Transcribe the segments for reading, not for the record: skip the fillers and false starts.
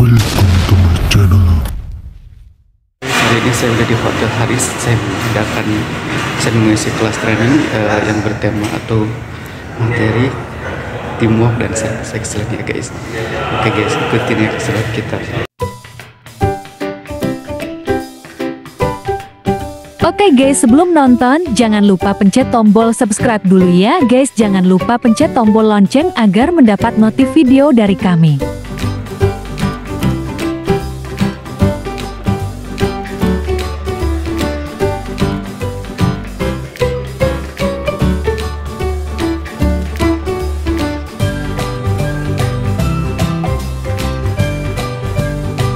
Welcome to my channel. Hari ini saya udah di Hotel Haris. Saya mengisi kelas training yang bertema atau materi teamwork dan service excellence ya guys. Oke guys, ikutin ya keseruan kita. Oke guys, sebelum nonton jangan lupa pencet tombol subscribe dulu ya guys. Jangan lupa pencet tombol lonceng agar mendapat notif video dari kami.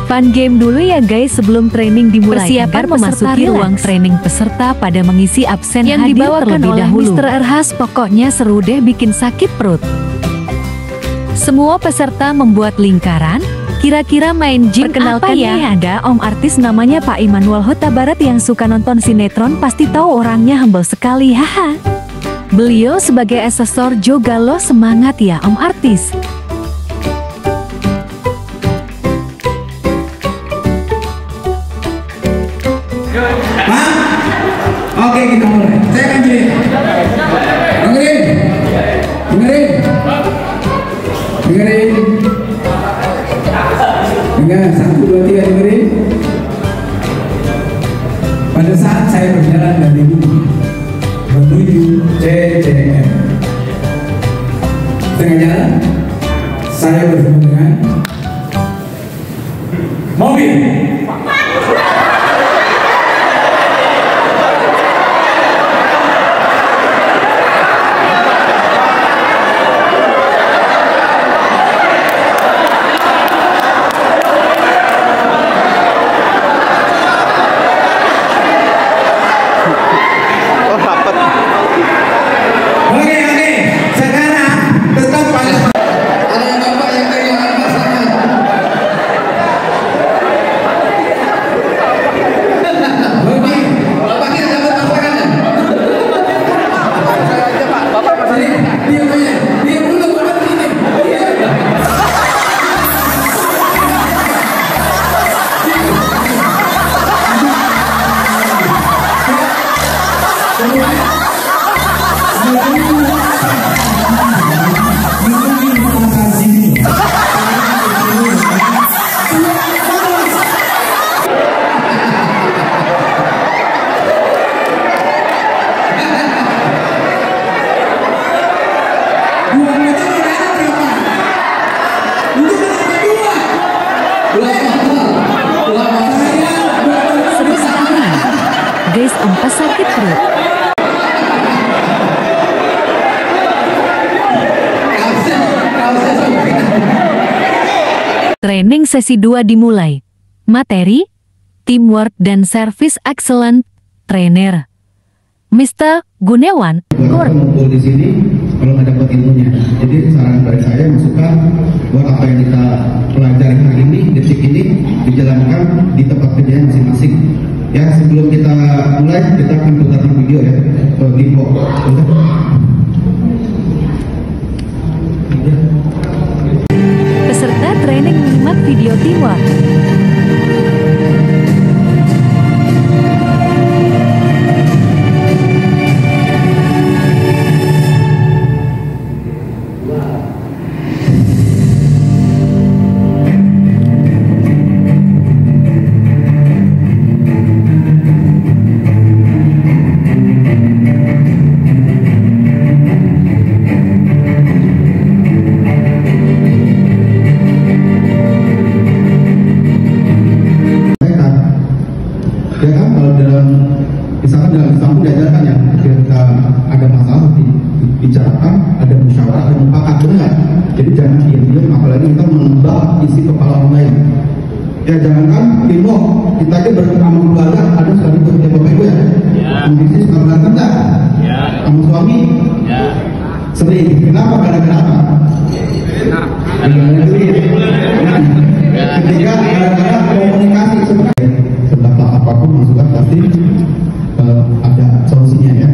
Fun game dulu ya guys sebelum training dimulai. Persiapan memasuki ruang training peserta pada mengisi absen yang dibawakan oleh Mr. Erhas. Pokoknya seru deh, bikin sakit perut. Semua peserta membuat lingkaran. Kira-kira main game apa ya? Ada om artis namanya Pak Immanuel Huta Barat yang suka nonton sinetron, pasti tahu orangnya humble sekali, haha. Beliau sebagai asesor juga loh, semangat ya om artis. Oke, kita mulai. Saya akan jadi. Dengerin. Dengar, 1, 2, 3, dengerin. Pada saat saya berjalan dari rumah menuju CCM, tengah jalan saya bertemu dengan mobil. Guys, empas sakit perut. Training sesi 2 dimulai. Materi, teamwork dan service excellent. Trainer Mr. Gunawan. Ngumpul di sini kalau nggak dapat ilmunya. Jadi saran dari saya masukkan buat apa yang kita pelajari hari ini, detik ini dijalankan di tempat kerja masing-masing. Ya, sebelum kita mulai kita akan putarkan video ya. Info. Peserta training menyimak video teamwork. Ya kan, kalau misalkan dalam Islam diajarkan ya, ketika ada masalah dibicarakan, ada musyawarah, ada mufakat, benar. Jadi jangan diam-diam, apalagi kita menebak isi kepala orang lain. Ya jangankan timur, kita aja beramal keluarga, ada sekali itu ya bapak ibu ya. Bisnis nggak berantem dah. Sama suami. Sering. Kenapa? Gara-gara apa? Ketika gara-gara komunikasi sebenarnya. Pendapat apapun masukan pasti ada solusinya ya.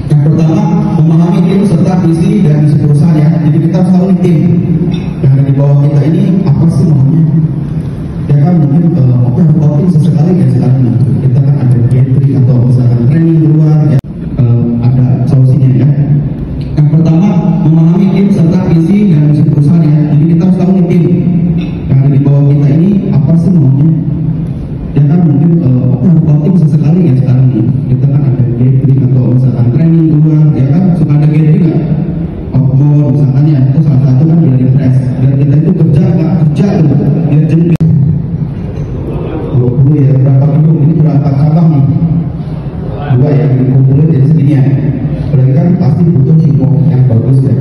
Yang pertama, memahami tim serta visi dan misi perusahaan ya. Jadi kita harus tahu tim yang ada di bawah kita ini apa sih maunya. lihat jam 20 ya, berapa gedung ini, berapa cabang nih, 2 ya, dikumpulin jadi segini ya. Berarti kan pasti butuh teamwork yang bagus ya.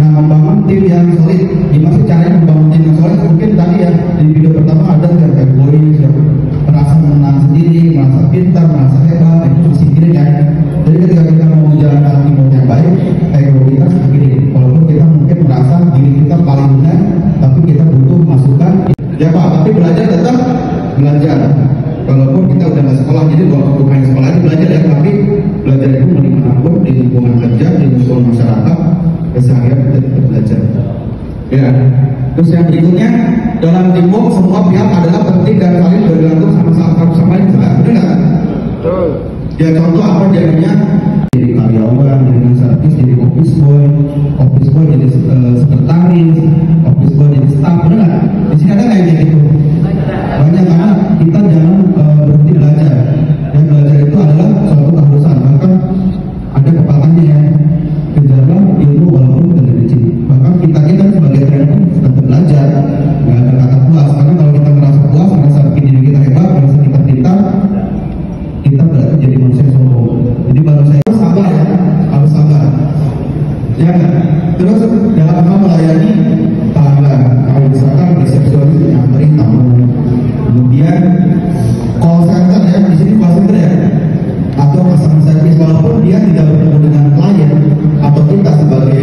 Nah, membangun tim yang solid, gimana sih caranya membangun tim yang solid? Mungkin tadi ya di video pertama ada kayak boys yang merasa menang sendiri, merasa pintar, merasa hebat, itu mesti sendiri ya. Jadi ketika kita mau menjalankan tim yang baik, ego kita segini. Walaupun kita mungkin merasa diri kita paling benar, tapi kita butuh masukan. Ya Pak, tapi belajar tetap belajar. Walaupun kita udah nggak sekolah, jadi bukan sekolah aja belajar ya, tapi belajar itu dimanapun, di lingkungan kerja, di lingkungan masyarakat, keseharian kita tetap belajar. Ya. Terus yang berikutnya, dalam teamwork semua pihak adalah penting dan saling bergantung sama lain, benar nggak? Betul. Ya contoh apa jadinya? Jadi karyawan, jadi servis, jadi office boy jadi sekretaris, office boy jadi staff, benar nggak? Di sini ada kayak gitu. Banyak, karena kita jangan berhenti belajar. Dan belajar itu adalah suatu keharusan. Bahkan ada pepatahnya ya, kejarlah ilmu walaupun tidak kecil. Bahkan kita sebagai trainer tetap belajar, nggak ada kata puas. Karena kalau kita merasa puas, merasa bikin diri kita hebat, merasa kita pintar, kita berarti jadi manusia sombong. Jadi manusia harus sabar ya, harus sabar. Ya, terus dalam hal melayani pelanggan, kalau misalkan resepsionis nyamperin tamu, kemudian call center ya, di sini call center ya, atau customer service, walaupun dia tidak bertemu dengan klien atau kita sebagai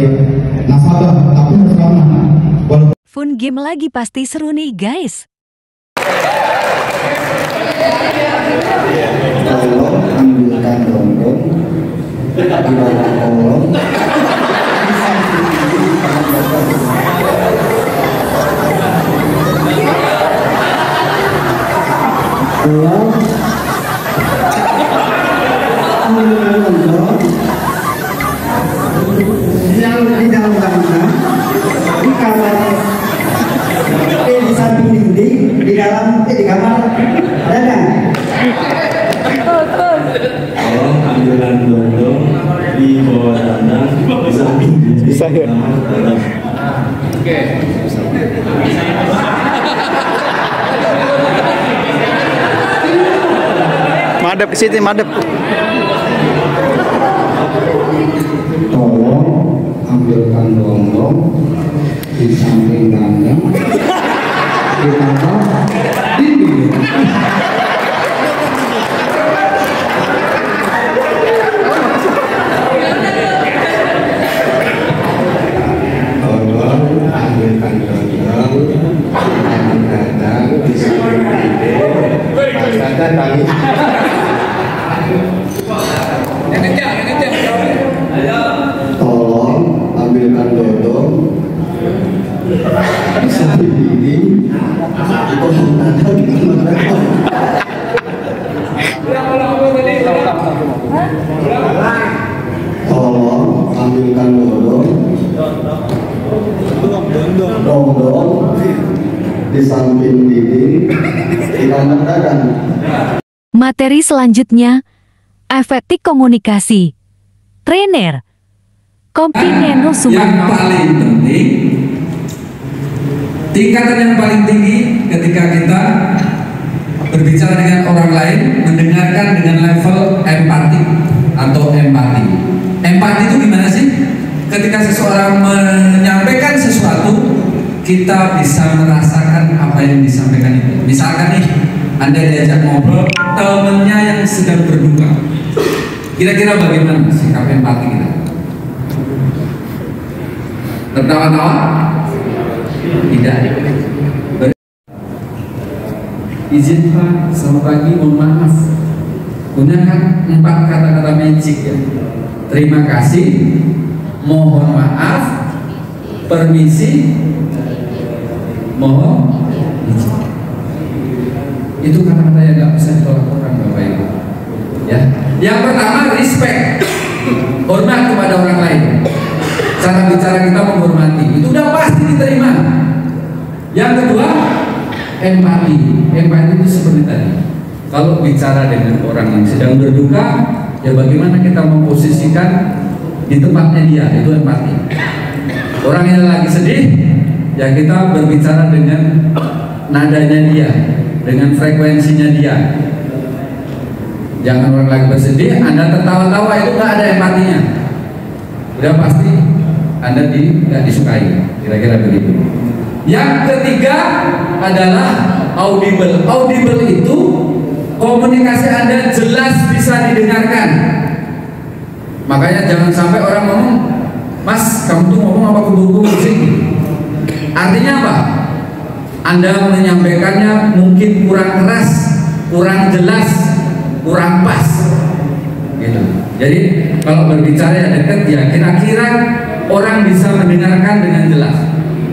nasabah, tapi harus ramah. Walaupun Fun game lagi pasti seru nih guys. tolong ambilkan dongdong di bawah kolong. Yang di dalam kamar, di kamar, di samping dinding, di kamar, dan tolong ambilkan dondong di bawah tanah di samping bisa ya. Oke. Madep ke situ, madep. tolong ambilkan dondong di samping kandang, di kamar, dinding. Tolong ambilkan dondong kadang di samping dinding. Kadang kali. Tolong ambilkan dondong di samping dinding. Tolong ambilkan dondong di samping dinding di kamar dagang. Materi selanjutnya, efektif komunikasi. Trainer Kompineno Yang Sumarno. paling penting, tingkatan yang paling tinggi ketika kita berbicara dengan orang lain, mendengarkan dengan level empati atau empati. Empati itu gimana sih? Ketika seseorang menyampaikan sesuatu, kita bisa merasakan apa yang disampaikan itu. Misalkan nih, Anda diajak ngobrol, temennya yang sedang berduka. Kira-kira bagaimana sikap empati kita? Tertawa-tawa? Tidak. Izin Pak, selamat pagi, mohon maaf. Gunakan 4 kata-kata magic ya. Terima kasih, mohon maaf, permisi, mohon izin. Itu kata-kata yang nggak bisa ditolak orang, Bapak Ibu. Ya. Yang pertama respect, hormat kepada orang lain. Cara bicara kita menghormati, itu udah pasti diterima. Yang kedua, empati. Empati itu seperti tadi. Kalau bicara dengan orang yang sedang berduka, ya bagaimana kita memposisikan di tempatnya dia, itu empati. Orang yang lagi sedih, ya kita berbicara dengan nadanya dia, dengan frekuensinya dia. Jangan orang lagi bersedih, Anda tertawa-tawa, itu nggak ada empatinya. Udah pasti Anda nggak disukai, kira-kira begitu. Yang ketiga adalah audible. Audible itu komunikasi Anda jelas bisa didengarkan. Makanya jangan sampai orang ngomong, Mas, kamu tuh ngomong apa kubu-kubu sih? Artinya apa? Anda menyampaikannya mungkin kurang keras, kurang jelas, kurang pas, gitu. Jadi kalau berbicara yang dekat, ya kira-kira orang bisa mendengarkan dengan jelas.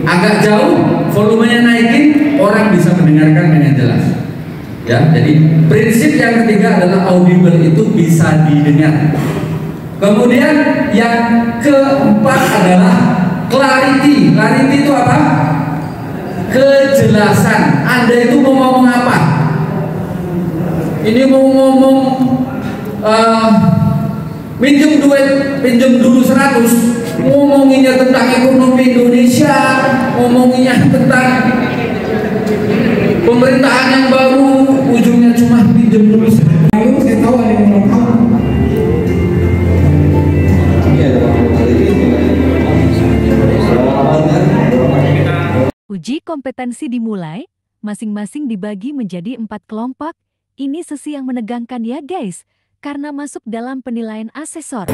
Agak jauh, volumenya naikin, orang bisa mendengarkan dengan jelas. Ya, jadi prinsip yang ketiga adalah audible itu bisa didengar. Kemudian yang keempat adalah clarity. Clarity itu apa? Kejelasan. Anda itu mau ngomong apa? Ini mau ngomong minjem duit, pinjam dulu 100, ngomonginnya tentang ekonomi Indonesia, ngomonginnya tentang pemerintahan yang baru, ujungnya cuma pinjam dulu 100. Lalu saya tahu ada yang mau tahu. Uji kompetensi dimulai, masing-masing dibagi menjadi 4 kelompok. Ini sesi yang menegangkan ya guys, karena masuk dalam penilaian asesor.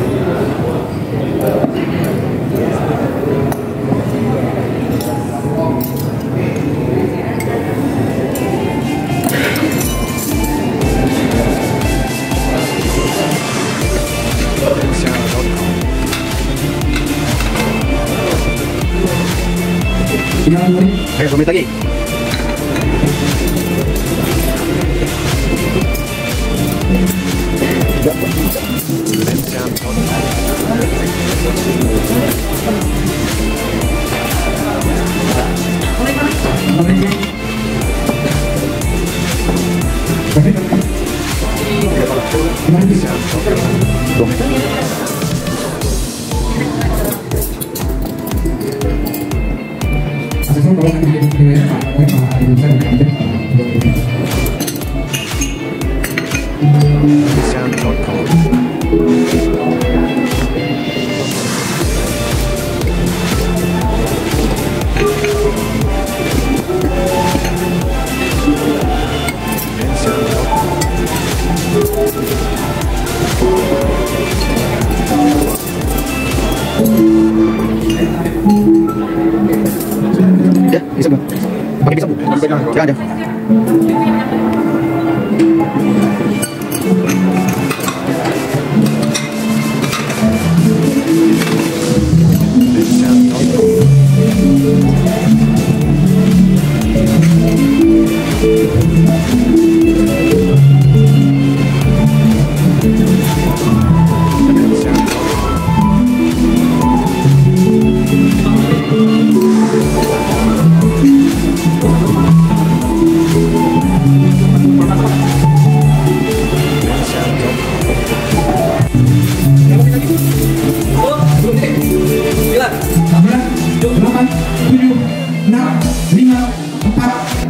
Ayo, 2 menit lagi. Ya, bisa bang. Pakai pisau. Ya ada.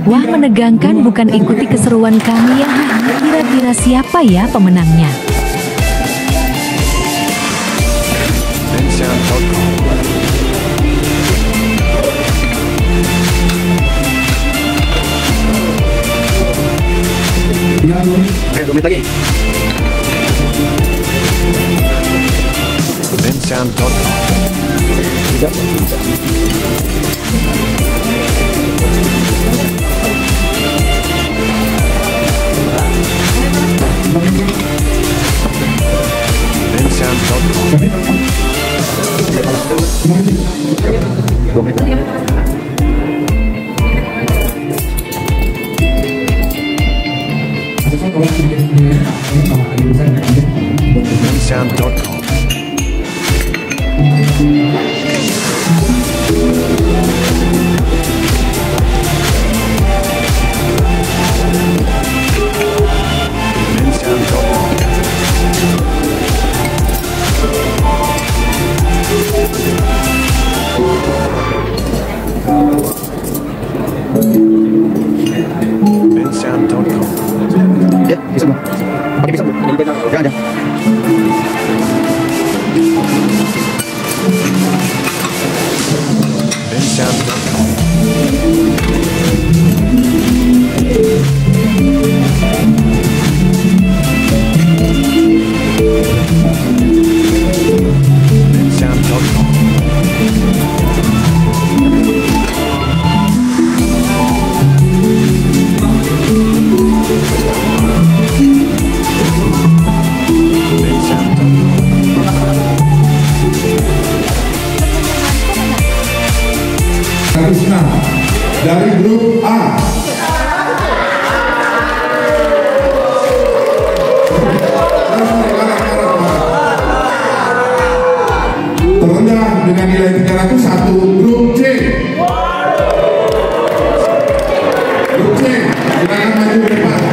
Wah, menegangkan, bukan ikuti keseruan kami ya. Kira-kira siapa ya pemenangnya? Ayo, 2 menit lagi. Sound.com. Dari grup A. Terendah dengan nilai 301 grup C. Grup C, silakan maju ke depan.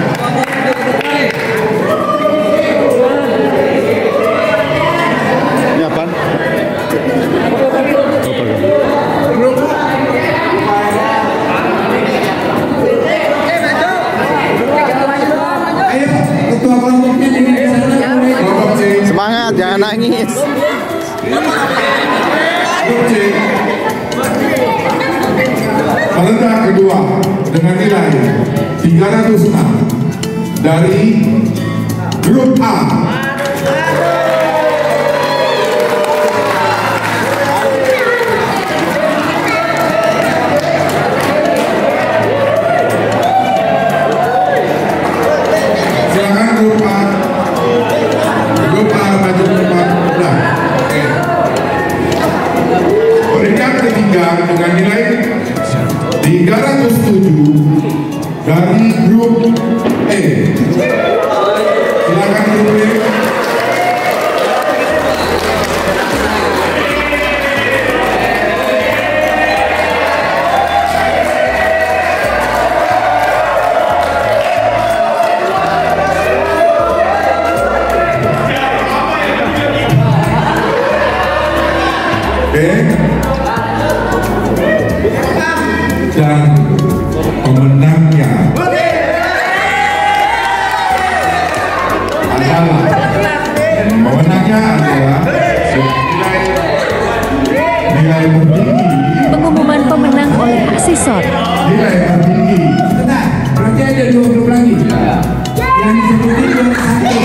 Ini apaan? Semangat, jangan nangis. Peserta kedua dengan nilai 306 dari grup A. Silakan grup A. Grup A maju ke depan. Udah. Oke. Peringkat ketiga dengan nilai 307 dari grup E. Silakan grup E. Dan pemenangnya adalah nilai tertinggi. Pengumuman pemenang oleh asesor. Nilai tertinggi. Bentar, berarti ada 2 grup lagi. Yang disebutin juara 1.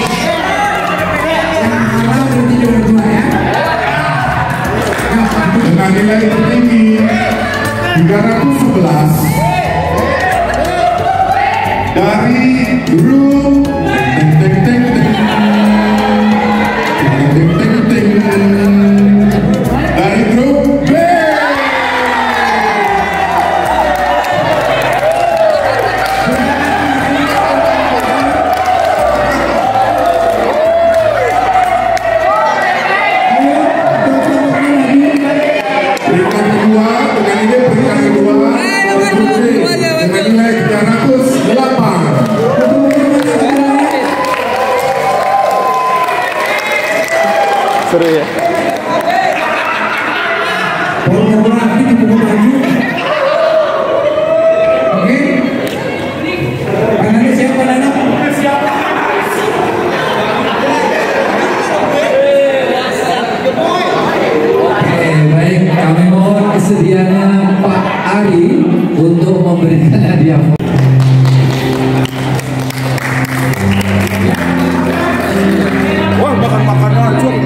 Yang kalah berarti juara 2 ya. Dengan nilai tertinggi 311 dari grup dari grup B. Peringkat kedua dengan ini peringkat kedua dengan nilai 308. Seru ya. Oke. Kanannya siapa Nana? Baik, kami mohon kesediaannya Pak Ari untuk memberikan hadiah. Wah, makan racun.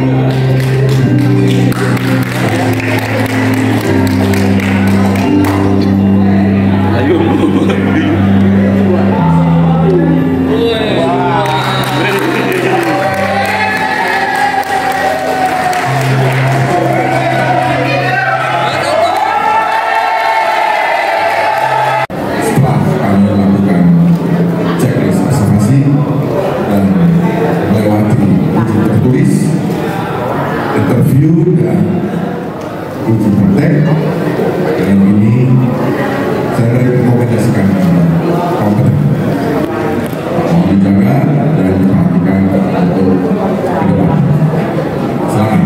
Setelah kami melakukan checklist observasi dan melewati uji tertulis, interview dan uji praktek, dengan ini saya rekomendasikan kompeten. Mohon dijaga dan diperhatikan untuk ke depan. Selamat.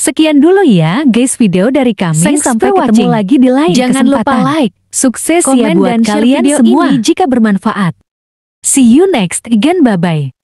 Sekian dulu ya guys video dari kami. Sampai ketemu lagi di lain kesempatan. Jangan lupa like, sukses ya buat kalian semua. Jika bermanfaat. See you next again, bye bye.